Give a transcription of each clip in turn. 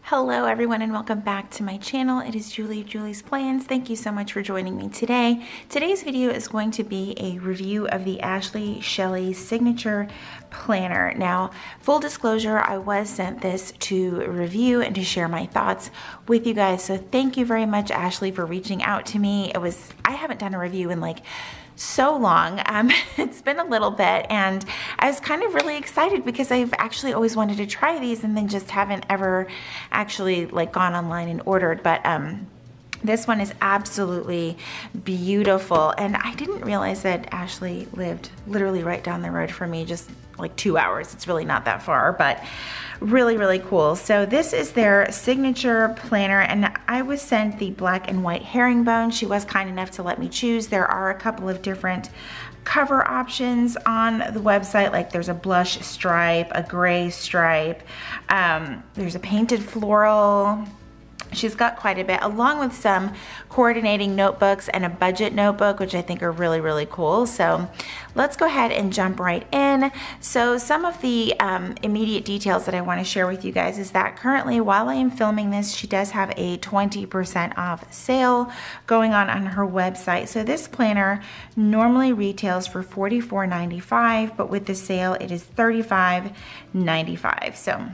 Hello everyone and welcome back to my channel. It is Julie of Julie's Plans. Thank you so much for joining me today. Today's video is going to be a review of the Shelly Signature Planner. Now, full disclosure, I was sent this to review and to share my thoughts with you guys. So thank you very much, Ashley, for reaching out to me. I haven't done a review in like so long. It's been a little bit, and I was kind of really excited because I've actually always wanted to try these and then just haven't ever actually like gone online and ordered. But this one is absolutely beautiful, and I didn't realize that Ashley lived literally right down the road from me, just like 2 hours. It's really not that far, but really, really cool. So this is their signature planner, and I was sent the black and white herringbone. She was kind enough to let me choose. There are a couple of different cover options on the website, like there's a blush stripe, a gray stripe, there's a painted floral. She's got quite a bit, along with some coordinating notebooks and a budget notebook, which I think are really, really cool. So let's go ahead and jump right in. So some of the immediate details that I want to share with you guys is that currently, while I am filming this, she does have a 20% off sale going on her website. So this planner normally retails for $44.95, but with the sale, it is $35.95. So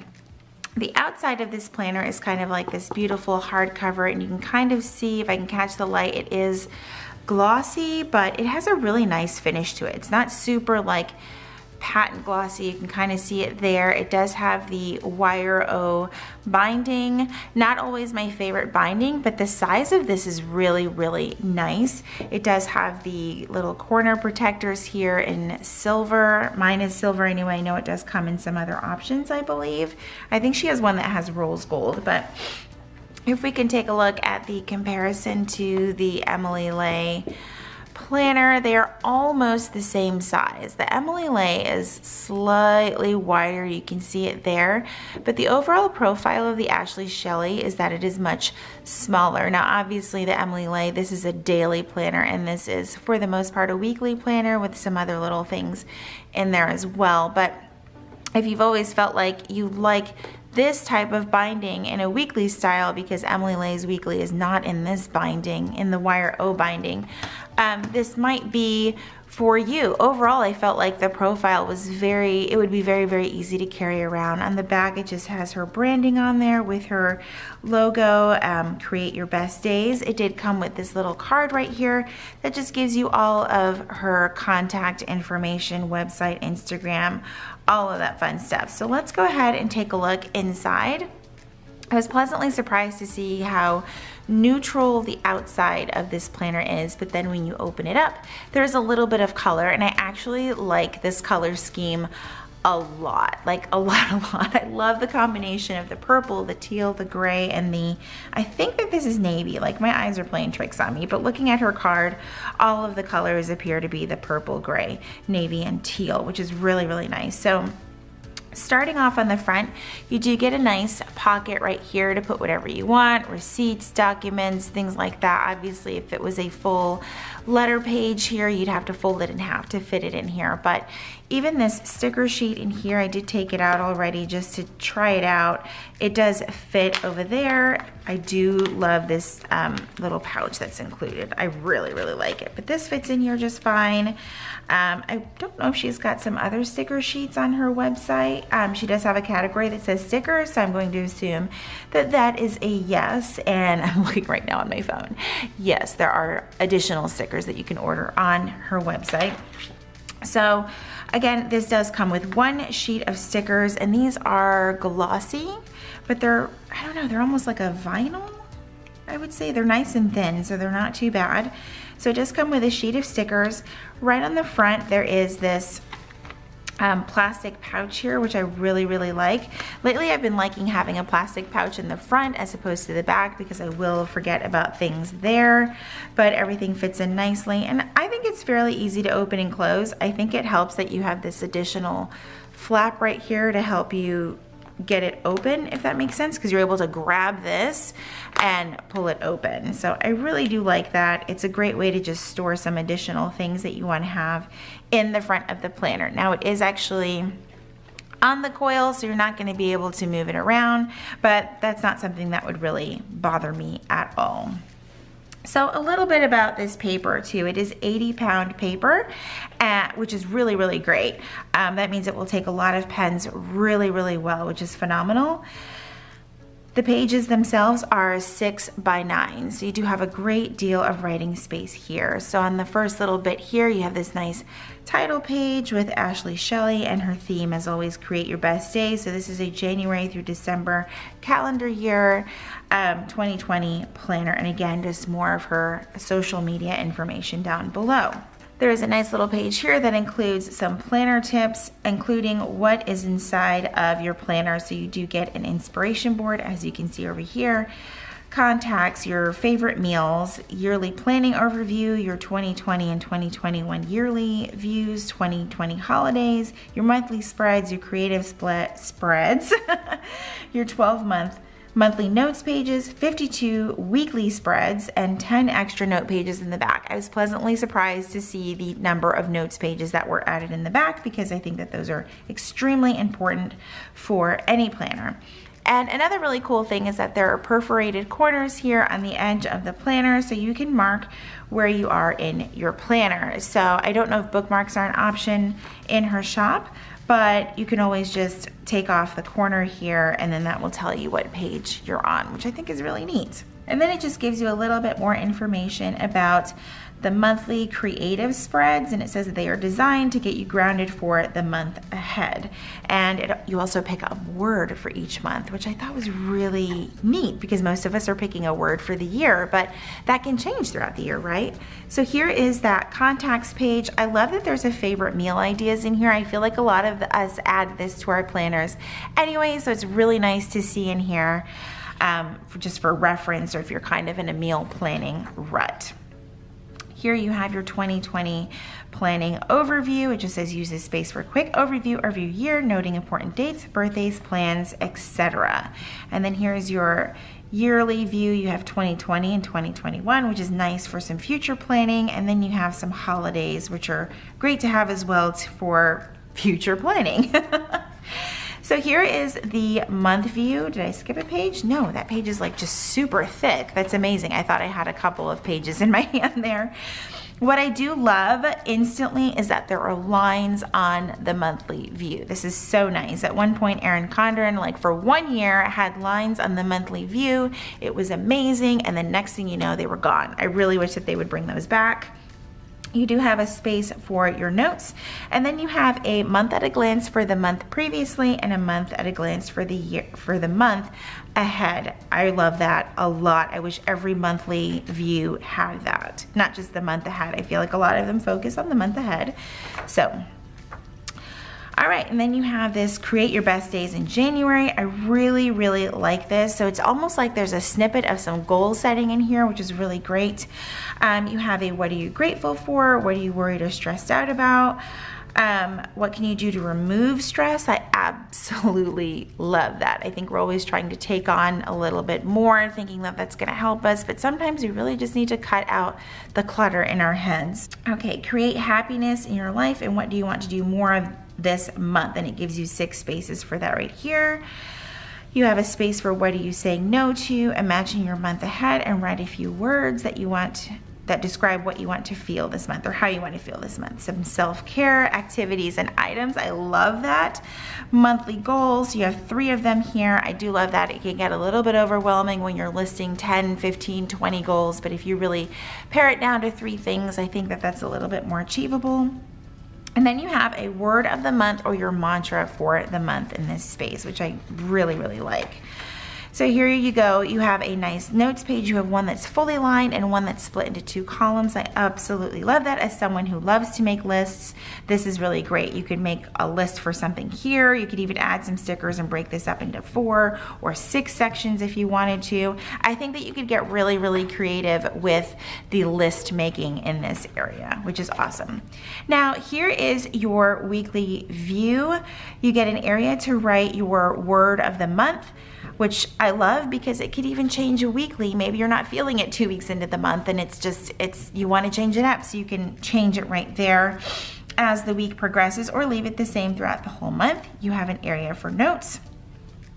the outside of this planner is kind of like this beautiful hardcover, and you can kind of see, if I can catch the light, it is glossy, but it has a really nice finish to it. It's not super like patent glossy. You can kind of see it there. It does have the wire O binding. Not always my favorite binding, but the size of this is really, really nice. It does have the little corner protectors here in silver. Mine is silver anyway. I know it does come in some other options, I believe. I think she has one that has rose gold, but if we can take a look at the comparison to the Emily Ley planner, they are almost the same size. The Emily Ley is slightly wider, you can see it there, but the overall profile of the Shelly is that it is much smaller. Now obviously the Emily Ley, this is a daily planner, and this is for the most part a weekly planner with some other little things in there as well. But if you've always felt like you like this type of binding in a weekly style, because Emily Ley's weekly is not in this binding, in the wire O binding, this might be for you. Overall, I felt like the profile was it would be very, very easy to carry around. On the back, it just has her branding on there with her logo, create your best days. It did come with this little card right here that just gives you all of her contact information, website, Instagram, all of that fun stuff. So let's go ahead and take a look inside. I was pleasantly surprised to see how neutral the outside of this planner is, but then when you open it up, there's a little bit of color, and I actually like this color scheme a lot, like a lot. I love the combination of the purple, the teal, the gray, and I think that this is navy. Like, my eyes are playing tricks on me, but looking at her card, all of the colors appear to be the purple, gray, navy, and teal, which is really, really nice. So starting off on the front, you do get a nice pocket right here to put whatever you want, receipts, documents, things like that. Obviously, if it was a full letter page here, you'd have to fold it in half to fit it in here. But even this sticker sheet in here, I did take it out already just to try it out. It does fit over there. I do love this little pouch that's included. I really, really like it. But this fits in here just fine. I don't know if she's got some other sticker sheets on her website. She does have a category that says stickers, so I'm going to assume that that is a yes. And I'm looking right now on my phone. Yes, there are additional stickers that you can order on her website. So again, this does come with one sheet of stickers, and these are glossy, but they're, I don't know, they're almost like a vinyl, I would say. They're nice and thin, so they're not too bad. So it does come with a sheet of stickers. Right on the front, there is this plastic pouch here, which I really, really like. Lately, I've been liking having a plastic pouch in the front as opposed to the back, because I will forget about things there, but everything fits in nicely, and I think it's fairly easy to open and close. I think it helps that you have this additional flap right here to help you get it open, if that makes sense, because you're able to grab this and pull it open. So I really do like that. It's a great way to just store some additional things that you want to have in the front of the planner. Now, it is actually on the coil, so you're not going to be able to move it around, but that's not something that would really bother me at all. So a little bit about this paper too. It is 80-pound paper, which is really, really great. That means it will take a lot of pens really, really well, which is phenomenal. The pages themselves are 6 by 9, so you do have a great deal of writing space here. So on the first little bit here, you have this nice title page with Ashley Shelly, and her theme, as always, create your best day. So this is a January through December calendar year 2020 planner, and again, just more of her social media information down below. There is a nice little page here that includes some planner tips, including what is inside of your planner. So you do get an inspiration board, as you can see over here, contacts, your favorite meals, yearly planning overview, your 2020 and 2021 yearly views, 2020 holidays, your monthly spreads, your creative spreads, your 12-month monthly notes pages, 52 weekly spreads, and 10 extra note pages in the back. I was pleasantly surprised to see the number of notes pages that were added in the back, because I think that those are extremely important for any planner. And another really cool thing is that there are perforated corners here on the edge of the planner, so you can mark where you are in your planner. So I don't know if bookmarks are an option in her shop, but you can always just take off the corner here, and then that will tell you what page you're on, which I think is really neat. And then it just gives you a little bit more information about the monthly creative spreads, and it says that they are designed to get you grounded for the month ahead. And you also pick a word for each month, which I thought was really neat, because most of us are picking a word for the year, but that can change throughout the year, right? So here is that contacts page. I love that there's a favorite meal ideas in here. I feel like a lot of us add this to our planners anyway, so it's really nice to see in here just for reference, or if you're kind of in a meal planning rut. Here you have your 2020 planning overview. It just says use this space for a quick overview of your year, noting important dates, birthdays, plans, etc. And then here's your yearly view. You have 2020 and 2021, which is nice for some future planning. And then you have some holidays, which are great to have as well for future planning. So here is the month view. Did I skip a page? No, that page is like just super thick. That's amazing. I thought I had a couple of pages in my hand there. What I do love instantly is that there are lines on the monthly view. This is so nice. At one point, Erin Condren, like for 1 year, had lines on the monthly view. It was amazing. And then next thing you know, they were gone. I really wish that they would bring those back. You do have a space for your notes, and then you have a month at a glance for the month previously and a month at a glance for the year, for the month ahead. I love that a lot. I wish every monthly view had that, not just the month ahead. I feel like a lot of them focus on the month ahead. So all right, and then you have this create your best days in January. I really, really like this. So it's almost like there's a snippet of some goal setting in here, which is really great. You have a what are you grateful for? What are you worried or stressed out about? What can you do to remove stress? I absolutely love that. I think we're always trying to take on a little bit more, thinking that that's gonna help us, but sometimes we really just need to cut out the clutter in our heads. Okay, create happiness in your life, and what do you want to do more of this month? And it gives you 6 spaces for that right here. You have a space for what are you saying no to, imagine your month ahead, and write a few words that you want that describe what you want to feel this month, or how you want to feel this month. Some self-care activities and items. I love that. Monthly goals. You have 3 of them here. I do love that. It can get a little bit overwhelming when you're listing 10, 15, 20 goals, but if you really pare it down to 3 things, I think that that's a little bit more achievable. And then you have a word of the month, or your mantra for the month in this space, which I really, really like. So here you go. You have a nice notes page. You have one that's fully lined and one that's split into 2 columns. I absolutely love that. As someone who loves to make lists, this is really great. You could make a list for something here. You could even add some stickers and break this up into 4 or 6 sections if you wanted to. I think that you could get really, really creative with the list making in this area, which is awesome. Now, here is your weekly view. You get an area to write your word of the month, which I love because it could even change weekly. Maybe you're not feeling it 2 weeks into the month and you want to change it up, so you can change it right there. as the week progresses, or leave it the same throughout the whole month. You have an area for notes.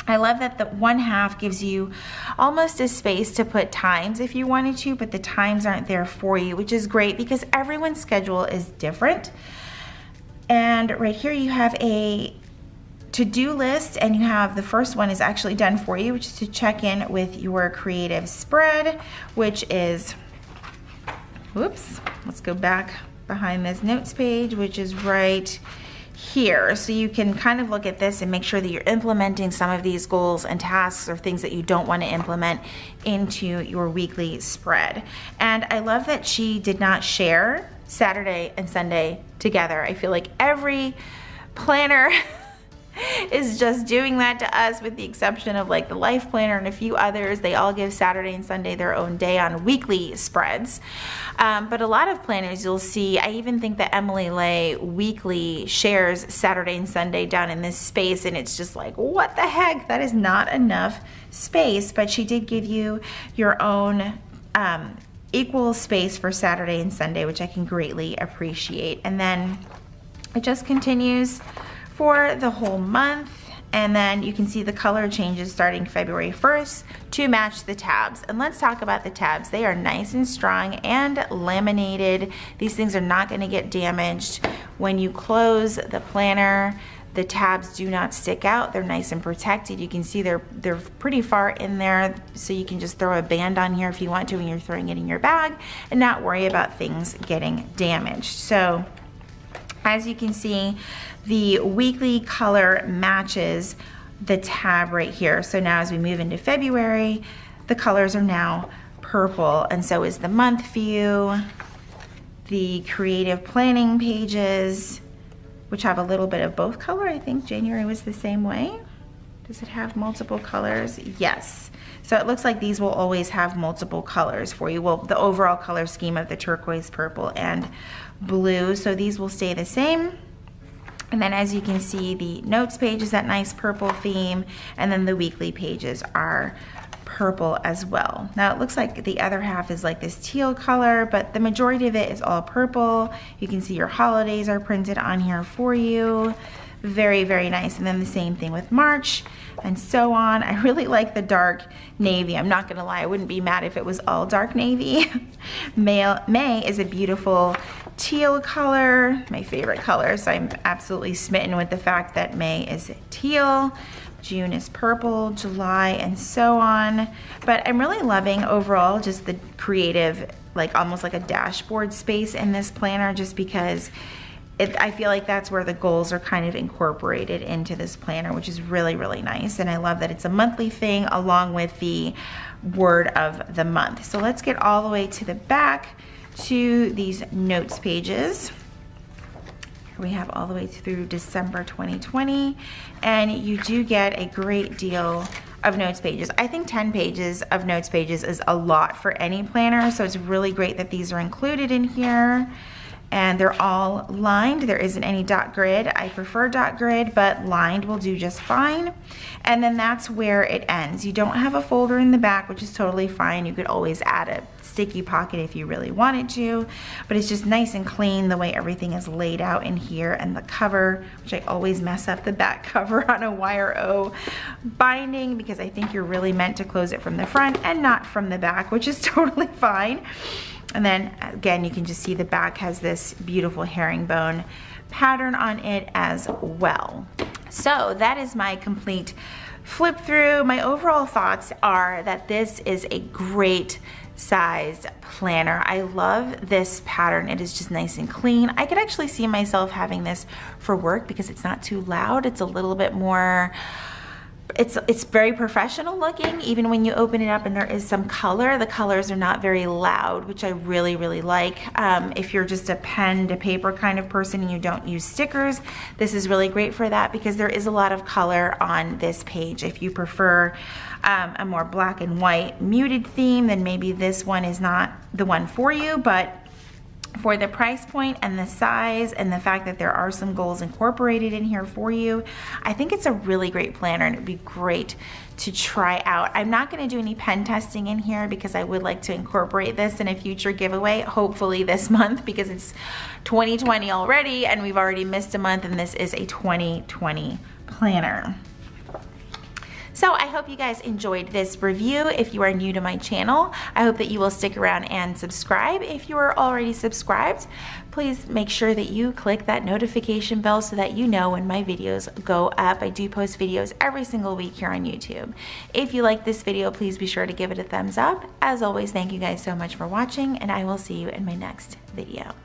I love that the 1/2 gives you almost a space to put times if you wanted to, but the times aren't there for you, which is great because everyone's schedule is different. And right here you have a to-do list, and you have the first one is actually done for you, which is to check in with your creative spread, which is, whoops, let's go back behind this notes page, which is right here. So you can kind of look at this and make sure that you're implementing some of these goals and tasks or things that you don't want to implement into your weekly spread. And I love that she did not share Saturday and Sunday together. I feel like every planner is just doing that to us, with the exception of like the Life Planner and a few others. They all give Saturday and Sunday their own day on weekly spreads. But a lot of planners you'll see, I even think that Emily Lay weekly shares Saturday and Sunday down in this space, and it's just like, what the heck? That is not enough space. But she did give you your own equal space for Saturday and Sunday, which I can greatly appreciate. And then it just continues for the whole month, and then you can see the color changes starting February 1st to match the tabs. And let's talk about the tabs. They are nice and strong and laminated. These things are not going to get damaged. When you close the planner, the tabs do not stick out. They're nice and protected. You can see they're pretty far in there, so you can just throw a band on here if you want to when you're throwing it in your bag and not worry about things getting damaged. So as you can see, the weekly color matches the tab right here. So now as we move into February, the colors are now purple, and so is the month view, the creative planning pages, which have a little bit of both color. I think January was the same way. Does it have multiple colors? Yes. So it looks like these will always have multiple colors for you. Well, the overall color scheme of the turquoise, purple, and blue. So these will stay the same. And then as you can see, the notes page is that nice purple theme, and then the weekly pages are purple as well. Now it looks like the other half is like this teal color, but the majority of it is all purple. You can see your holidays are printed on here for you. Very, very nice. And then the same thing with March and so on. I really like the dark navy. I'm not gonna lie, I wouldn't be mad if it was all dark navy. May is a beautiful teal color, my favorite color, so I'm absolutely smitten with the fact that May is teal. June is purple, July, and so on. But I'm really loving overall just the creative, like almost like a dashboard space in this planner, just because I feel like that's where the goals are kind of incorporated into this planner, which is really, really nice. And I love that it's a monthly thing along with the word of the month. So let's get all the way to the back to these notes pages. Here we have all the way through December 2020. And you do get a great deal of notes pages. I think 10 pages of notes pages is a lot for any planner. So it's really great that these are included in here. And they're all lined. There isn't any dot grid. I prefer dot grid, but lined will do just fine. And then that's where it ends. You don't have a folder in the back, which is totally fine. You could always add a sticky pocket if you really wanted to, but it's just nice and clean the way everything is laid out in here. And the cover, which I always mess up the back cover on a wire O binding, because I think you're really meant to close it from the front and not from the back, which is totally fine. And then again, you can just see the back has this beautiful herringbone pattern on it as well. So that is my complete flip through. My overall thoughts are that this is a great sized planner. I love this pattern. It is just nice and clean. I could actually see myself having this for work because it's not too loud. It's a little bit more, it's very professional looking, even when you open it up and there is some color. The colors are not very loud, which I really, really like. If you're just a pen to paper kind of person and you don't use stickers, this is really great for that because there is a lot of color on this page. If you prefer a more black and white muted theme, then maybe this one is not the one for you, but For the price point and the size and the fact that there are some goals incorporated in here for you, I think it's a really great planner and it would be great to try out. I'm not going to do any pen testing in here because I would like to incorporate this in a future giveaway, hopefully this month, because it's 2020 already and we've already missed a month, and this is a 2020 planner. So I hope you guys enjoyed this review. If you are new to my channel, I hope that you will stick around and subscribe. If you are already subscribed, please make sure that you click that notification bell so that you know when my videos go up. I do post videos every single week here on YouTube. If you like this video, please be sure to give it a thumbs up. As always, thank you guys so much for watching, and I will see you in my next video.